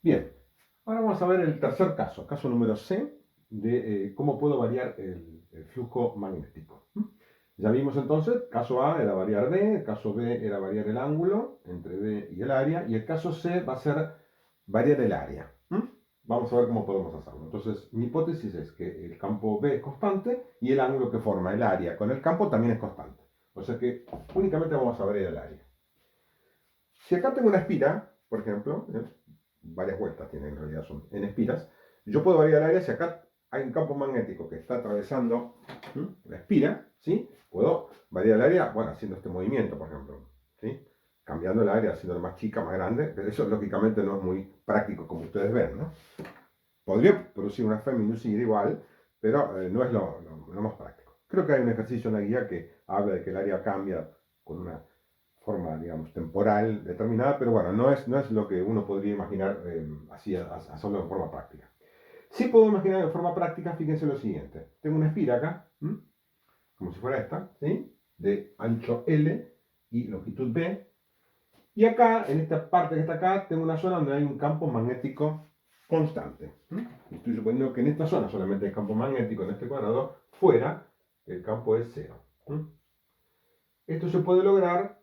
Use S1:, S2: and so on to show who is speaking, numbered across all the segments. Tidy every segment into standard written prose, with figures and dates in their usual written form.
S1: Bien, ahora vamos a ver el tercer caso, caso número C, de cómo puedo variar el flujo magnético. Ya vimos entonces, caso A era variar B, el caso B era variar el ángulo entre B y el área, y el caso C va a ser variar el área. Vamos a ver cómo podemos hacerlo. Entonces, mi hipótesis es que el campo B es constante y el ángulo que forma el área con el campo también es constante. O sea que únicamente vamos a variar el área. Si acá tengo una espira, por ejemplo, varias vueltas tiene en realidad, son en espiras, yo puedo variar el área si acá hay un campo magnético que está atravesando la espira, ¿sí? Puedo variar el área, bueno, haciendo este movimiento, por ejemplo, ¿sí? Cambiando el área, haciéndola más chica, más grande, pero eso lógicamente no es muy práctico como ustedes ven, ¿no? Podría producir una feminucida igual, pero no es lo más práctico. Creo que hay un ejercicio en la guía que habla de que el área cambia con una forma, digamos, temporal determinada, pero bueno, no es lo que uno podría imaginar así, hacerlo de forma práctica. Sí puedo imaginar de forma práctica, fíjense lo siguiente. Tengo una espira acá, como si fuera esta, ¿sí? De ancho L y longitud B. Y acá, en esta parte que está acá, tengo una zona donde hay un campo magnético constante. Estoy suponiendo que en esta zona solamente hay campo magnético en este cuadrado, fuera el campo es cero. Esto se puede lograr,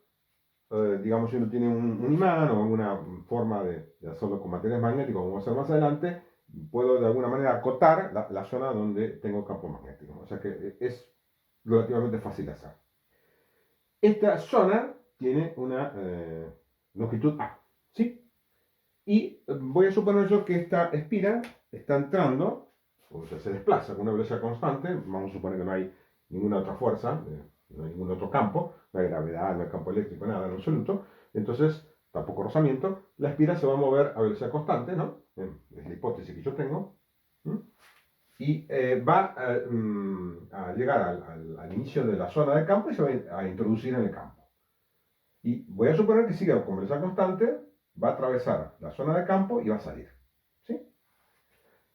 S1: digamos, si uno tiene un imán o alguna forma de hacerlo con materiales magnéticos, como vamos a hacer más adelante, puedo de alguna manera acotar la zona donde tengo campo magnético. O sea que es relativamente fácil de hacer. Esta zona tiene una longitud A, ¿sí? Y voy a suponer yo que esta espira está entrando, o sea, se desplaza con una velocidad constante, vamos a suponer que no hay ninguna otra fuerza, no hay ningún otro campo, no hay gravedad, no hay campo eléctrico, nada en absoluto, entonces, tampoco rozamiento, la espira se va a mover a velocidad constante, ¿no? Es la hipótesis que yo tengo, y va a llegar al inicio de la zona de campo y se va a introducir en el campo. Y voy a suponer que siga con velocidad constante, va a atravesar la zona de campo y va a salir. ¿Sí?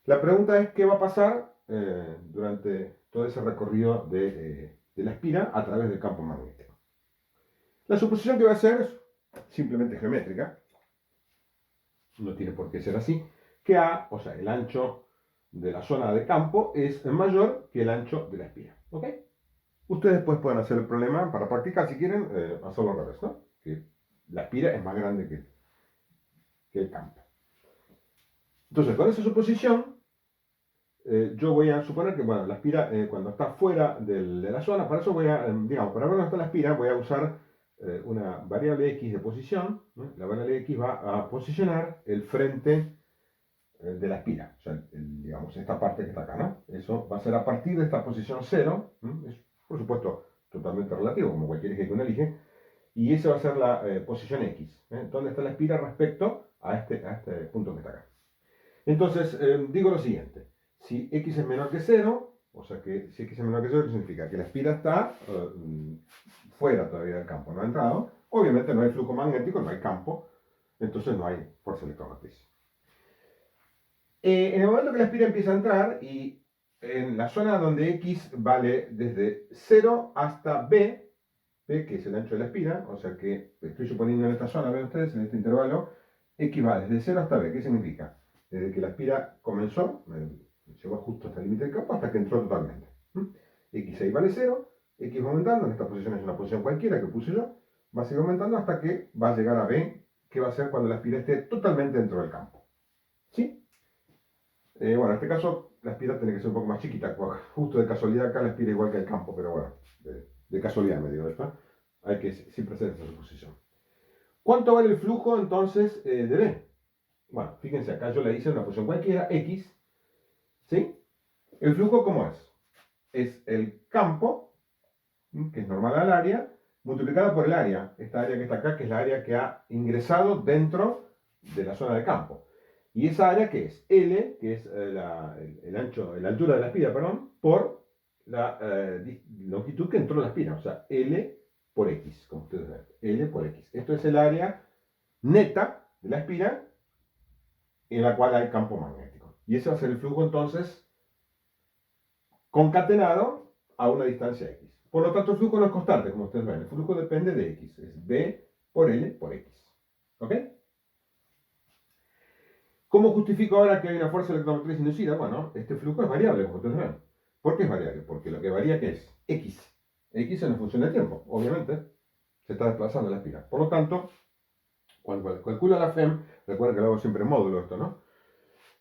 S1: La pregunta es qué va a pasar durante todo ese recorrido de la espira a través del campo magnético. La suposición que voy a hacer es simplemente geométrica, no tiene por qué ser así, que A, o sea, el ancho de la zona de campo es mayor que el ancho de la espira. ¿Ok? Ustedes después pueden hacer el problema para practicar, si quieren, hacerlo al revés, ¿no? Que la espira es más grande que el campo. Entonces, con esa suposición, yo voy a suponer que, bueno, la espira, cuando está fuera de la zona, para eso voy a, digamos, para ver dónde está la espira, voy a usar una variable x de posición, ¿no? La variable x va a posicionar el frente de la espira, o sea, digamos, esta parte que está acá, ¿no? Eso va a ser a partir de esta posición 0, es, por supuesto, totalmente relativo, como cualquier eje que uno elige, y esa va a ser la posición x, ¿dónde está la espira respecto a este punto que está acá? Entonces, digo lo siguiente, si x es menor que 0, o sea que si x es menor que 0, significa que la espira está fuera todavía del campo, no ha entrado, obviamente no hay flujo magnético, no hay campo, entonces no hay fuerza electromotriz. En el momento que la espira empieza a entrar y en la zona donde x vale desde 0 hasta b, que es el ancho de la espira, o sea que estoy suponiendo en esta zona, ven ustedes, en este intervalo, x va desde 0 hasta b. ¿Qué significa? Desde que la espira comenzó, llegó justo hasta el límite del campo, hasta que entró totalmente. X6 vale 0, x va aumentando, en esta posición es una posición cualquiera que puse yo, va a seguir aumentando hasta que va a llegar a b, que va a ser cuando la espira esté totalmente dentro del campo. ¿Sí? Bueno, en este caso la espira tiene que ser un poco más chiquita, justo de casualidad acá la espira igual que el campo, pero bueno, de casualidad me digo esto. Hay que siempre hacer esta suposición. ¿Cuánto vale el flujo entonces de B? Bueno, fíjense, acá yo le hice una posición cualquiera, X, ¿sí? ¿El flujo cómo es? Es el campo, que es normal al área, multiplicado por el área, esta área que está acá, que es la área que ha ingresado dentro de la zona de campo. ¿Y esa área qué es? L, que es el ancho, la altura de la espira, perdón, por la longitud que entró la espira, o sea, L por X, como ustedes ven, L por X. Esto es el área neta de la espira en la cual hay campo magnético. Y ese va a ser el flujo entonces concatenado a una distancia X. Por lo tanto, el flujo no es constante, como ustedes ven. El flujo depende de X. Es B por L por X. ¿Ok? ¿Cómo justifico ahora que hay una fuerza electromotriz inducida? Bueno, este flujo es variable, como ustedes ven. ¿Por qué es variable? Porque lo que varía, ¿qué es? X. X es una función de tiempo, obviamente. Se está desplazando la espiral. Por lo tanto, cuando calcula la FEM, recuerda que lo hago siempre en módulo esto, ¿no?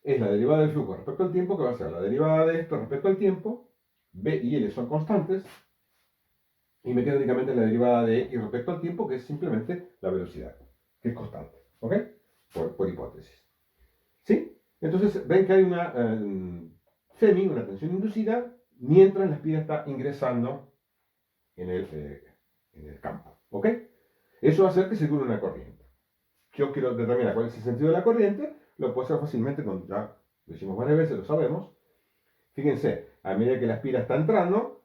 S1: Es la derivada del flujo respecto al tiempo, que va a ser la derivada de esto respecto al tiempo. B y L son constantes. Y me queda únicamente la derivada de X respecto al tiempo, que es simplemente la velocidad, que es constante. ¿Ok? Por hipótesis. ¿Sí? Entonces ven que hay una FEMI, una tensión inducida, mientras la espiral está ingresando en el campo. ¿Ok? Eso va a hacer que circule una corriente. Yo quiero determinar cuál es el sentido de la corriente, lo puedo hacer fácilmente con, ya lo hicimos varias veces, lo sabemos. Fíjense, a medida que la espiral está entrando,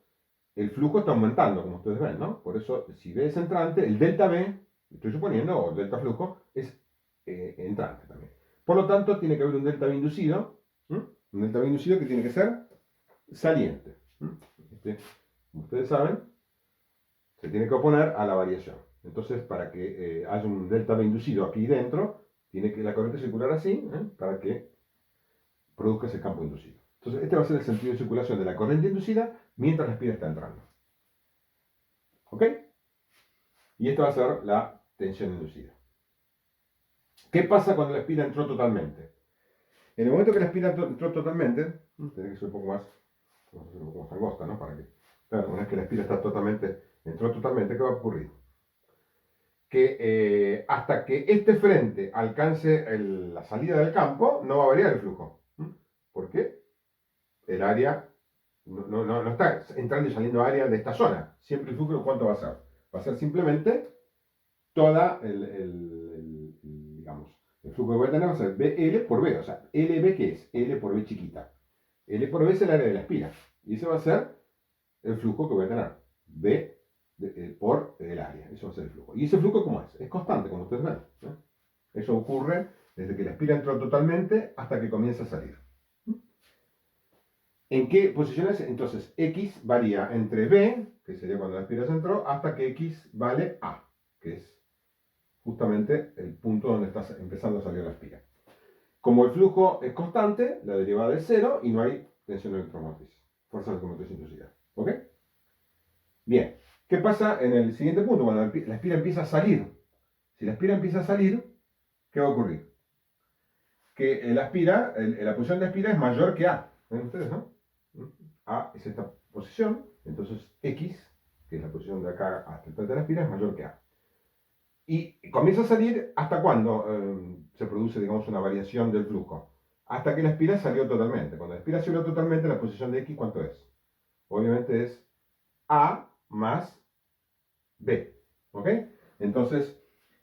S1: el flujo está aumentando, como ustedes ven, ¿no? Por eso, si B es entrante, el delta B, estoy suponiendo, o delta flujo, es entrante también. Por lo tanto, tiene que haber un delta B inducido, ¿m? Un delta B inducido que tiene que ser saliente. Este, como ustedes saben, se tiene que oponer a la variación. Entonces, para que haya un delta B inducido aquí dentro, tiene que la corriente circular así, para que produzca ese campo inducido. Entonces, este va a ser el sentido de circulación de la corriente inducida mientras la espiral está entrando. ¿Ok? Y esta va a ser la tensión inducida. ¿Qué pasa cuando la espiral entró totalmente? En el momento que la espiral entró totalmente, tiene que ser un poco más, vamos a hacer un poco más angosta, ¿no? Para que, claro, una vez que la espiral está entró totalmente, ¿qué va a ocurrir? Que hasta que este frente alcance la salida del campo, no va a variar el flujo. ¿Por qué? El área no está entrando y saliendo área de esta zona. Siempre el flujo, ¿cuánto va a ser? Va a ser simplemente toda digamos, el flujo que voy a tener va a ser BL por B. O sea, LB, ¿qué es? L por B chiquita. L por B es el área de la espiral. Y ese va a ser el flujo que voy a tener. B por el área. Eso va a ser el flujo. ¿Y ese flujo cómo es? Es constante, como ustedes ven. Eso ocurre desde que la espiral entró totalmente hasta que comienza a salir. ¿En qué posiciones? Entonces, X varía entre B, que sería cuando la espiral entró, hasta que X vale A, que es justamente el punto donde está empezando a salir la espiral. Como el flujo es constante, la derivada es cero y no hay tensión electromotriz, fuerza electromotriz inducida. ¿Ok? Bien, ¿qué pasa en el siguiente punto? Cuando la espiral empieza a salir. Si la espiral empieza a salir, ¿qué va a ocurrir? Que la posición de la espiral es mayor que A. ¿Ven ustedes, no? A es esta posición, entonces X, que es la posición de acá hasta el frente de la espiral, es mayor que A. Y comienza a salir hasta cuando se produce, digamos, una variación del flujo. Hasta que la espiral salió totalmente. Cuando la espiral salió totalmente, la posición de X, ¿cuánto es? Obviamente es A más B. ¿Ok? Entonces,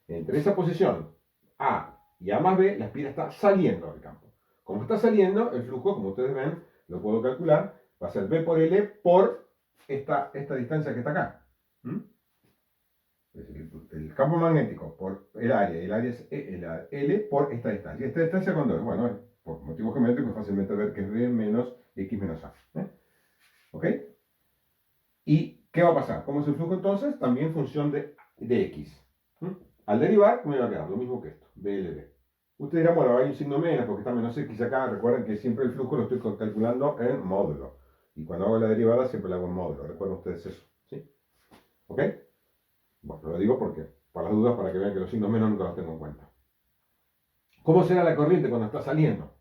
S1: entre esa posición A y A más B, la espiral está saliendo del campo. Como está saliendo, el flujo, como ustedes ven, lo puedo calcular, va a ser B por L por esta distancia que está acá. Es decir, el campo magnético por el área es L por esta distancia. ¿Y esta distancia cuándo es? Bueno, por motivos geométricos es fácilmente ver que es B menos X menos A. ¿Ok? ¿Y qué va a pasar? ¿Cómo es el flujo entonces? También en función de X. Al derivar, me va a quedar lo mismo que esto, BLB. Usted dirá, bueno, hay un signo menos porque está menos X acá. Recuerden que siempre el flujo lo estoy calculando en módulo. Y cuando hago la derivada siempre la hago en módulo. Recuerden ustedes eso. ¿Sí? ¿Ok? Bueno, lo digo porque, para las dudas, para que vean que los signos menos nunca los tengo en cuenta. ¿Cómo será la corriente cuando está saliendo?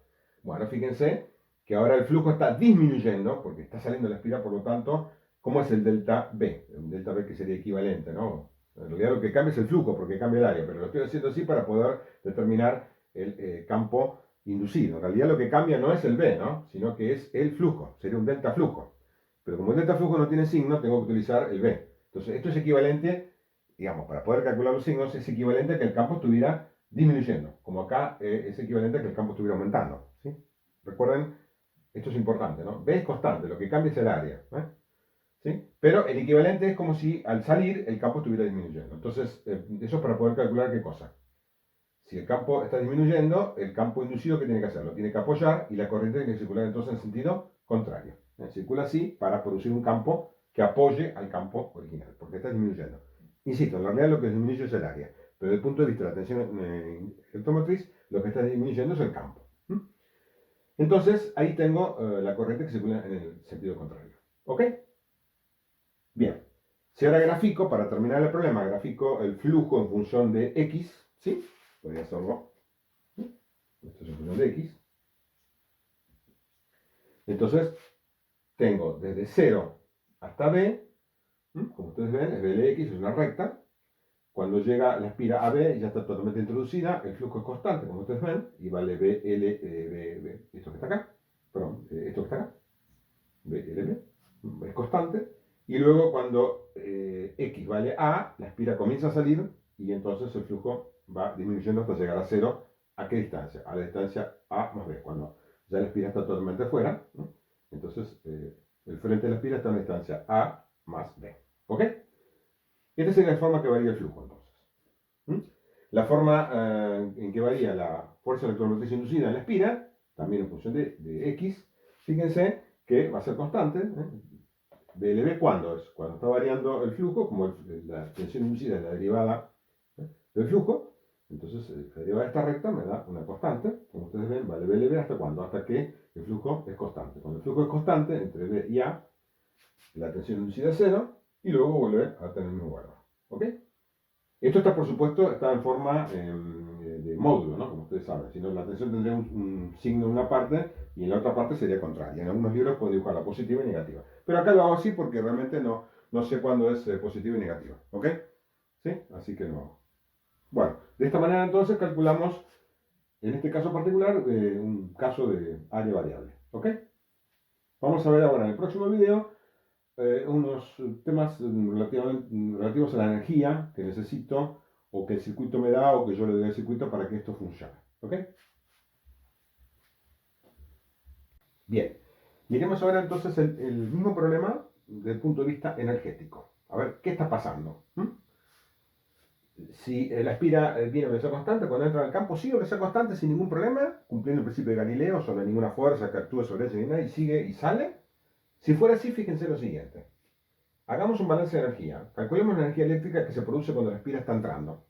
S1: Bueno, fíjense que ahora el flujo está disminuyendo, porque está saliendo la espiral, por lo tanto, ¿cómo es el delta B? Un delta B que sería equivalente, ¿no? En realidad lo que cambia es el flujo, porque cambia el área, pero lo estoy haciendo así para poder determinar el campo inducido. En realidad lo que cambia no es el B, ¿no? Sino que es el flujo, sería un delta flujo. Pero como el delta flujo no tiene signo, tengo que utilizar el B. Entonces, esto es equivalente, digamos, para poder calcular los signos, es equivalente a que el campo estuviera disminuyendo, como acá es equivalente a que el campo estuviera aumentando. ¿Sí? Recuerden, esto es importante, ¿no? B es constante, lo que cambia es el área. ¿Sí? Pero el equivalente es como si al salir el campo estuviera disminuyendo. Entonces, eso es para poder calcular qué cosa. Si el campo está disminuyendo, el campo inducido, ¿qué tiene que hacer? Lo tiene que apoyar y la corriente tiene que circular entonces en sentido contrario. Circula así para producir un campo que apoye al campo original, porque está disminuyendo. Insisto, en realidad lo que disminuye es el área, pero desde el punto de vista de la tensión electromotriz, lo que está disminuyendo es el campo. Entonces, ahí tengo la corriente que circula en el sentido contrario. ¿Ok? Bien. Si ahora grafico, para terminar el problema, grafico el flujo en función de X, ¿sí? Podría hacerlo. Esto es en función de X. Entonces, tengo desde 0 hasta B, como ustedes ven, es BLX, es una recta. Cuando llega la espira a B, ya está totalmente introducida, el flujo es constante, como ustedes ven, y vale esto que está acá, perdón, esto que está acá, BLB, es constante. Y luego cuando X vale A, la espira comienza a salir y entonces el flujo va disminuyendo hasta llegar a 0. ¿A qué distancia? A la distancia A más B, cuando ya la espira está totalmente fuera, ¿no? Entonces el frente de la espira está a una distancia A más B. ¿Ok? Esta sería la forma que varía el flujo entonces. ¿Mm? La forma en que varía la fuerza electromotriz inducida en la espira, también en función de X, fíjense que va a ser constante. BLB, ¿cuándo es? Cuando está variando el flujo, como la tensión inducida es la derivada del flujo, entonces la derivada de esta recta me da una constante. Como ustedes ven, vale BLB hasta cuándo, hasta que el flujo es constante. Cuando el flujo es constante, entre B y A, la tensión inducida es cero, y luego vuelve a tener el mismo valor. ¿Ok? Esto está, por supuesto, está en forma de módulo, ¿no? Como ustedes saben. Si no, la tensión tendría un signo en una parte y en la otra parte sería contraria. En algunos libros puedo dibujar la positiva y negativa. Pero acá lo hago así porque realmente no sé cuándo es positiva y negativa. ¿Ok? ¿Sí? Así que no. Bueno, de esta manera entonces calculamos, en este caso particular, un caso de área variable. ¿Ok? Vamos a ver ahora en el próximo video unos temas relativos a la energía que necesito o que el circuito me da o que yo le doy al circuito para que esto funcione. ¿Ok? Bien. Miremos ahora entonces el mismo problema desde el punto de vista energético. A ver, ¿qué está pasando? Si la espira viene a velocidad constante, cuando entra al campo sigue a velocidad constante sin ningún problema, cumpliendo el principio de Galileo, sobre ninguna fuerza que actúe sobre ella ni nada, y sigue y sale. Si fuera así, fíjense lo siguiente. Hagamos un balance de energía. Calculemos la energía eléctrica que se produce cuando la espira está entrando.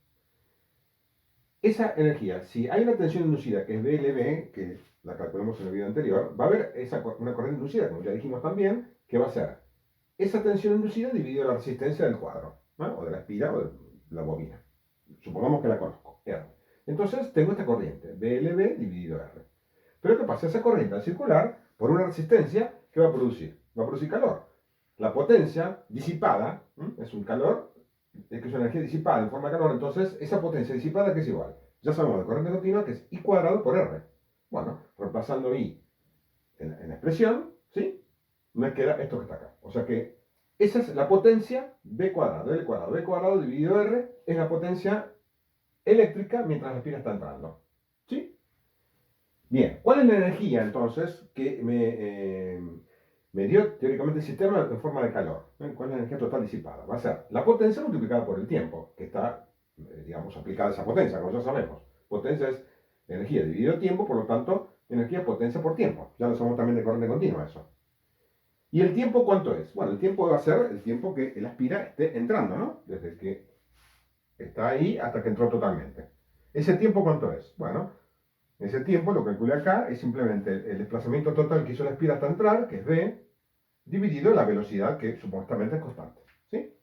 S1: Esa energía, si hay una tensión inducida que es BLB, que la calculamos en el video anterior, va a haber una corriente inducida, como ya dijimos también, que va a ser esa tensión inducida dividido la resistencia del cuadro, ¿no? O de la espira o de la bobina. Supongamos que la conozco, R. Entonces tengo esta corriente, BLB dividido R. Pero ¿qué pasa? Esa corriente al circular por una resistencia, ¿qué va a producir? Va a producir calor. La potencia disipada, es un calor, es que es una energía disipada en forma de calor, entonces esa potencia disipada que es igual. Ya sabemos de corriente continua que es I cuadrado por R. Bueno, reemplazando I en la expresión, ¿sí? Me queda esto que está acá. O sea que esa es la potencia B cuadrado, L cuadrado, B cuadrado dividido R es la potencia eléctrica mientras la espira está entrando. ¿Sí? Bien, ¿cuál es la energía entonces que me dio teóricamente el sistema en forma de calor? ¿Cuál es la energía total disipada? Va a ser la potencia multiplicada por el tiempo, que está, digamos, aplicada a esa potencia, como ya sabemos. Potencia es energía dividido tiempo, por lo tanto, energía potencia por tiempo. Ya lo sabemos también de corriente continua eso. ¿Y el tiempo cuánto es? Bueno, el tiempo va a ser el tiempo que el aspira esté entrando, ¿no? Desde que está ahí hasta que entró totalmente. ¿Ese tiempo cuánto es? Bueno, ese tiempo, lo que calculé acá, es simplemente el desplazamiento total que hizo la espira hasta entrar, que es v, dividido la velocidad que supuestamente es constante. ¿Sí?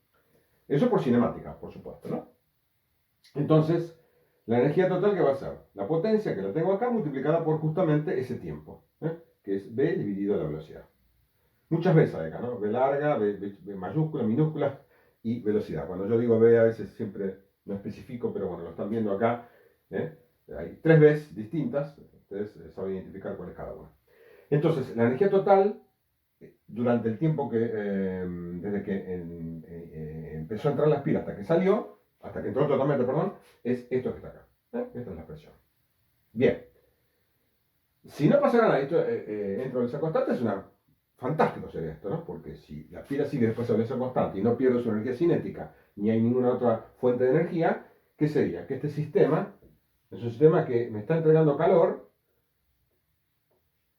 S1: Eso por cinemática, por supuesto, ¿no? Entonces, la energía total que va a ser la potencia que la tengo acá multiplicada por justamente ese tiempo, que es v dividido la velocidad. Muchas veces acá, ¿no? V larga, v mayúscula, minúscula y velocidad. Cuando yo digo v a veces siempre no especifico, pero bueno, lo están viendo acá. ¿eh? Hay tres V's distintas, ustedes saben identificar cuál es cada una. Entonces, la energía total, durante el tiempo que, desde que empezó a entrar la espira hasta que salió, hasta que entró totalmente, perdón, es esto que está acá. Esta es la presión. Bien. Si no pasara nada, esto entra en esa constante, es una fantástico sería esto, ¿no? Porque si la pila sigue después de esa constante y no pierde su energía cinética, ni hay ninguna otra fuente de energía, ¿qué sería? Que este sistema es un sistema que me está entregando calor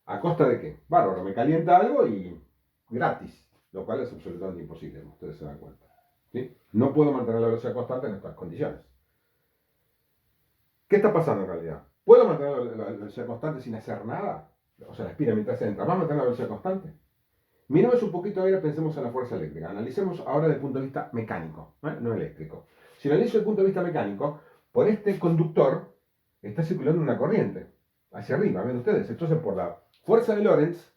S1: a costa de qué? Bárbaro, me calienta algo y gratis, lo cual es absolutamente imposible, como ustedes se dan cuenta. ¿Sí? No puedo mantener la velocidad constante en estas condiciones. ¿Qué está pasando en realidad? ¿Puedo mantener la velocidad constante sin hacer nada? o sea, la aspira mientras entra, va a mantener la velocidad constante. Miremos un poquito ahora, pensemos en la fuerza eléctrica. Analicemos ahora desde el punto de vista mecánico, no eléctrico. Si lo analizo desde el punto de vista mecánico, por este conductor está circulando una corriente hacia arriba, ven ustedes. Entonces, por la fuerza de Lorentz,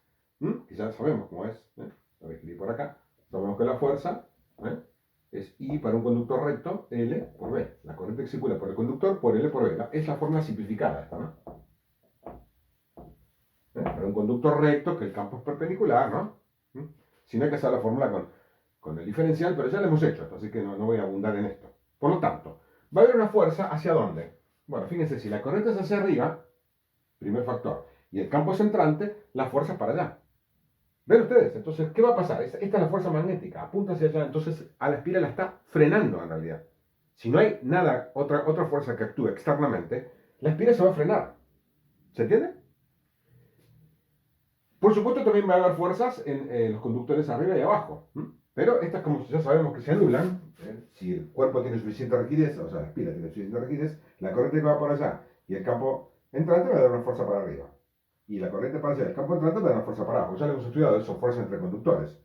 S1: que ya sabemos cómo es, lo voy a escribir por acá, sabemos que la fuerza es I para un conductor recto, L por B. La corriente que circula por el conductor por L por B. Es la forma simplificada esta, ¿no? Para un conductor recto, que el campo es perpendicular, ¿no? Si no hay que hacer la fórmula con el diferencial, pero ya lo hemos hecho, así que no voy a abundar en esto. Por lo tanto, va a haber una fuerza ¿hacia dónde? Bueno, fíjense, si la corriente es hacia arriba, primer factor, y el campo es entrante, la fuerza es para allá. ¿Ven ustedes? Entonces, ¿qué va a pasar? Esta es la fuerza magnética, apunta hacia allá, entonces a la espiral la está frenando en realidad. Si no hay nada, otra fuerza que actúe externamente, la espiral se va a frenar. ¿Se entiende? Por supuesto, también va a haber fuerzas en los conductores arriba y abajo. Pero estas, como ya sabemos que se anulan, si el cuerpo tiene suficiente rigidez, o sea, la espira tiene suficiente rigidez, la corriente que va por allá y el campo entrante va a dar una fuerza para arriba. Y la corriente para allá y el campo entrante va a dar una fuerza para abajo. Ya lo hemos estudiado, eso, fuerza entre conductores.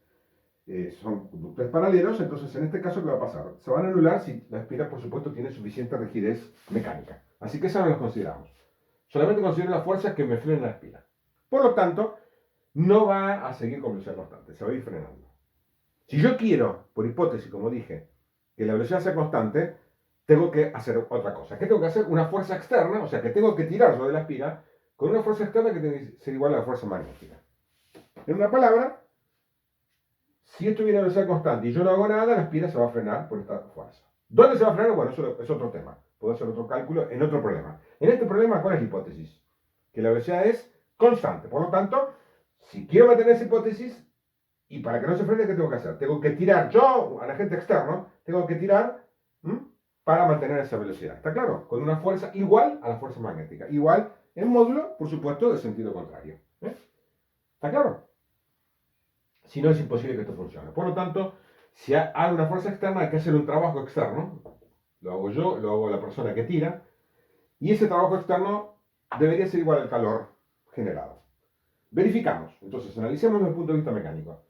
S1: Son conductores paralelos, entonces en este caso, ¿qué va a pasar? Se van a anular si la espira, por supuesto, tiene suficiente rigidez mecánica. Así que eso no lo consideramos. Solamente considero las fuerzas que me frenan la espira. Por lo tanto, no va a seguir con velocidad constante, se va a ir frenando. Si yo quiero, por hipótesis, como dije, que la velocidad sea constante, tengo que hacer otra cosa. ¿Qué tengo que hacer? Una fuerza externa, o sea, que tengo que tirar sobre la espira con una fuerza externa que tiene que ser igual a la fuerza magnética. En una palabra, si esto viene a velocidad constante y yo no hago nada, la espira se va a frenar por esta fuerza. ¿Dónde se va a frenar? Bueno, eso es otro tema. Puedo hacer otro cálculo en otro problema. En este problema, ¿cuál es la hipótesis? Que la velocidad es constante. Por lo tanto, si quiero mantener esa hipótesis, y para que no se frene, ¿qué tengo que hacer? Tengo que tirar yo, al agente externo, tengo que tirar para mantener esa velocidad. ¿Está claro? Con una fuerza igual a la fuerza magnética. Igual en módulo, por supuesto, de sentido contrario. ¿Está claro? Si no, es imposible que esto funcione. Por lo tanto, si hay una fuerza externa, hay que hacer un trabajo externo. Lo hago yo, lo hago la persona que tira. Y ese trabajo externo debería ser igual al calor generado. Verificamos. Entonces, analicemos desde el punto de vista mecánico.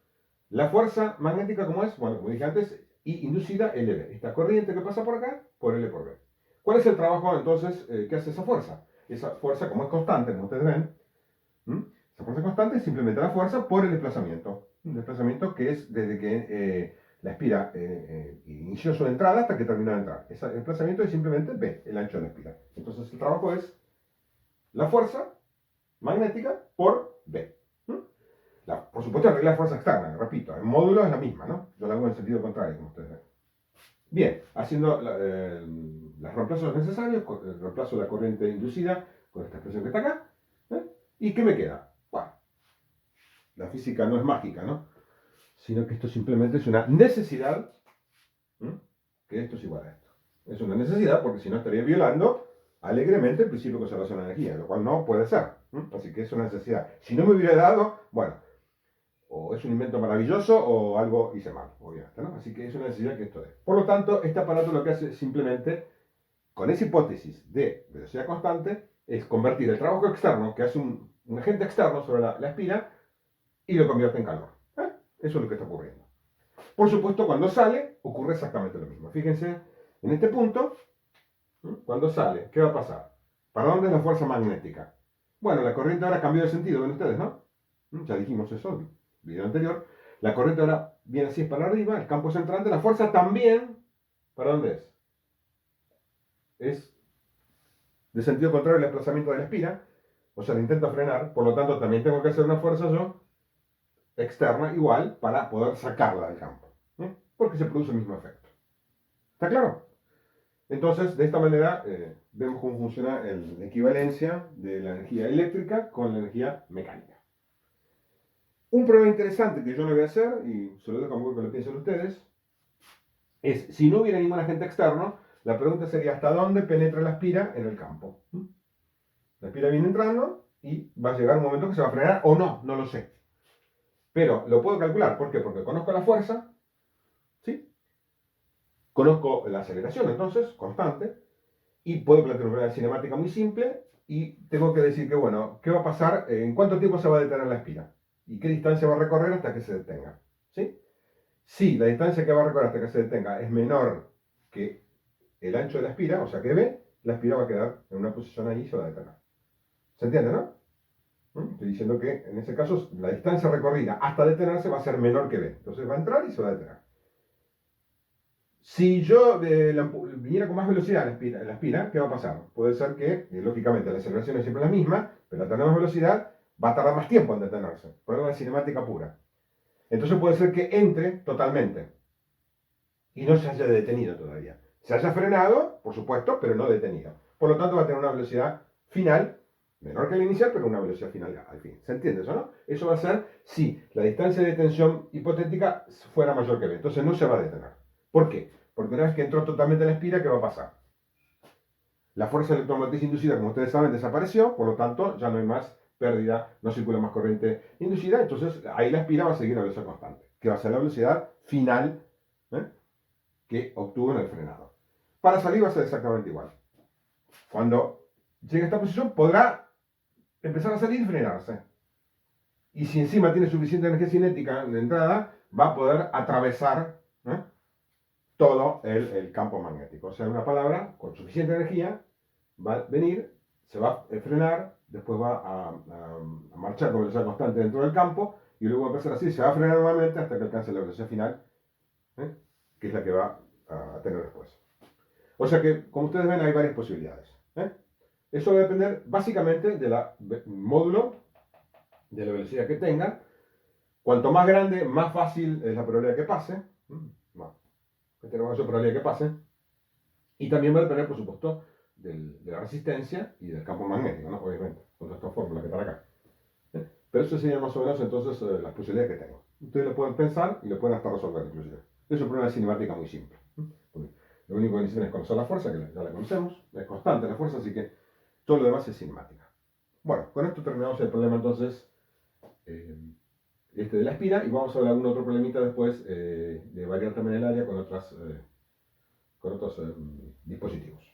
S1: La fuerza magnética, ¿cómo es? Bueno, como dije antes, I inducida LB. Esta corriente que pasa por acá, por L por B. ¿Cuál es el trabajo, entonces, que hace esa fuerza? Esa fuerza, como es constante, como ustedes ven, esa fuerza constante es simplemente la fuerza por el desplazamiento. Un desplazamiento que es desde que la espira inició su entrada hasta que terminó de entrar. Ese desplazamiento es simplemente B, el ancho de la espira. Entonces, el trabajo es la fuerza magnética por B. Por supuesto, la regla de fuerza externa, repito, en módulo es la misma, ¿no? Yo la hago en sentido contrario, como ustedes ven. Bien, haciendo los reemplazos necesarios, reemplazo la corriente inducida con esta expresión que está acá. ¿Y qué me queda? Bueno, la física no es mágica, ¿no? Sino que esto simplemente es una necesidad, que esto es igual a esto. Es una necesidad porque si no estaría violando alegremente el principio de conservación de energía, lo cual no puede ser. Así que es una necesidad. Si no me hubiera dado, bueno, o es un invento maravilloso o algo hice mal, obviamente, ¿no? Así que es una necesidad que esto es. Por lo tanto, este aparato lo que hace simplemente, con esa hipótesis de velocidad constante, es convertir el trabajo externo que hace un agente externo sobre la espira y lo convierte en calor. Eso es lo que está ocurriendo. Por supuesto, cuando sale, ocurre exactamente lo mismo. Fíjense, en este punto, cuando sale, ¿qué va a pasar? ¿Para dónde es la fuerza magnética? Bueno, la corriente ahora cambió de sentido, ven ustedes, ¿no? Ya dijimos eso en el video anterior. La corriente ahora viene así, es para arriba, el campo es entrante, la fuerza también, ¿para dónde es? Es de sentido contrario al desplazamiento de la espira, o sea, la intento frenar, por lo tanto también tengo que hacer una fuerza yo externa igual para poder sacarla del campo, porque se produce el mismo efecto. ¿Está claro? Entonces, de esta manera, vemos cómo funciona la equivalencia de la energía eléctrica con la energía mecánica. Un problema interesante que yo le voy a hacer, y se lo dejo a que lo piensen ustedes, es si no hubiera ningún agente externo, la pregunta sería hasta dónde penetra la espira en el campo. La espira viene entrando y va a llegar un momento que se va a frenar o no, no lo sé. Pero lo puedo calcular, ¿por qué? Porque conozco la fuerza, ¿sí? Conozco la aceleración, entonces, constante, y puedo plantear una cinemática muy simple y tengo que decir que, bueno, ¿qué va a pasar? ¿En cuánto tiempo se va a detener la espira? ¿Y qué distancia va a recorrer hasta que se detenga? ¿Sí? Si la distancia que va a recorrer hasta que se detenga es menor que el ancho de la espira, o sea que B, la espira va a quedar en una posición ahí y se va a detener. ¿Se entiende, no? Estoy diciendo que en ese caso la distancia recorrida hasta detenerse va a ser menor que B. Entonces va a entrar y se va a detener. Si yo viniera con más velocidad en la espira, ¿qué va a pasar? Puede ser que, lógicamente, la aceleración es siempre la misma, pero al tener más velocidad va a tardar más tiempo en detenerse. Por una cinemática pura. Entonces puede ser que entre totalmente y no se haya detenido todavía. Se haya frenado, por supuesto, pero no detenido. Por lo tanto, va a tener una velocidad final menor que la inicial, pero una velocidad final al fin. ¿Se entiende eso, no? Eso va a ser si la distancia de detención hipotética fuera mayor que B. Entonces no se va a detener. ¿Por qué? Porque una vez que entró totalmente la espira, ¿qué va a pasar? La fuerza electromotriz inducida, como ustedes saben, desapareció, por lo tanto, ya no hay más pérdida, no circula más corriente inducida, entonces ahí la espira va a seguir a velocidad constante, que va a ser la velocidad final, ¿eh?, que obtuvo en el frenado. Para salir va a ser exactamente igual. Cuando llegue a esta posición, podrá empezar a salir y frenarse. Y si encima tiene suficiente energía cinética de entrada, va a poder atravesar, ¿eh?, todo el campo magnético. O sea, en una palabra, con suficiente energía, va a venir, se va a frenar, después va a marchar con velocidad constante dentro del campo, y luego va a empezar así, se va a frenar nuevamente hasta que alcance la velocidad final, ¿eh?, que es la que va a tener después. O sea que, como ustedes ven, hay varias posibilidades, ¿eh? Eso va a depender básicamente del módulo, de la velocidad que tenga. Cuanto más grande, más fácil es la probabilidad que pase. Que tenga mayor probabilidad que pase. Y también va a depender, por supuesto, de la resistencia y del campo magnético, ¿no? Obviamente, con esta fórmula que está acá. Pero eso sería más o menos entonces las posibilidades que tengo. Ustedes lo pueden pensar y lo pueden hasta resolver inclusive. Es un problema de cinemática muy simple. Porque lo único que necesitan es conocer la fuerza, que ya la conocemos, es constante la fuerza, así que todo lo demás es cinemática. Bueno, con esto terminamos el problema entonces de la espira y vamos a ver algún otro problemita después de variar también el área con otros dispositivos.